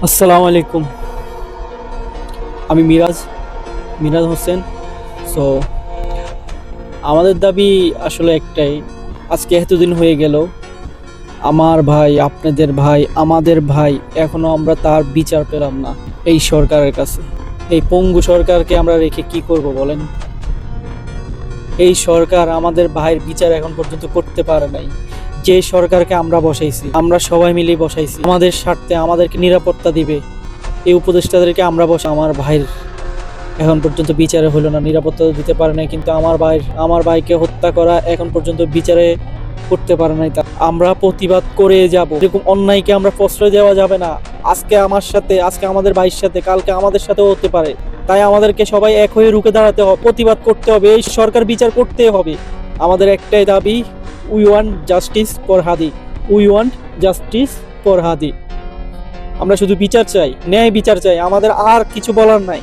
আসসালামু আলাইকুম। আমি মিরাজ হোসেন। সো আমাদের দাবি আসলে একটাই। আজকে এতদিন হয়ে গেল, আমার ভাই, আপনাদের ভাই, আমাদের ভাই, এখনো আমরা তার বিচার পেলাম না এই সরকারের কাছে। এই পঙ্গু সরকারকে আমরা রেখে কি করব বলেন? এই সরকার আমাদের ভাইয়ের বিচার এখন পর্যন্ত করতে পারে নাই। যে সরকারকে আমরা বসাইছি, আমরা সবাই মিলে বসাইছি আমাদের স্বার্থে, আমাদেরকে নিরাপত্তা দিবে, এই উপদেষ্টাদেরকে আমরা আমার ভাইয়ের এখন পর্যন্ত বিচারে হলো না, নিরাপত্তা দিতে পারে নাই। কিন্তু আমার ভাইকে হত্যা করা এখন পর্যন্ত বিচারে করতে পারে নাই। তা আমরা প্রতিবাদ করে যাব। এরকম অন্যায়কে আমরা প্রশ্রয় দেওয়া যাবে না। আজকে আমার সাথে, আজকে আমাদের ভাইয়ের সাথে, কালকে আমাদের সাথেও হতে পারে। তাই আমাদেরকে সবাই এক হয়ে রুখে দাঁড়াতে হবে, প্রতিবাদ করতে হবে, এই সরকার বিচার করতে হবে। আমাদের একটাই দাবি, we want justice for Hadi, we want justice for Hadi. আমরা শুধু বিচার চাই, ন্যায় বিচার চাই, আমাদের আর কিছু বলার নাই।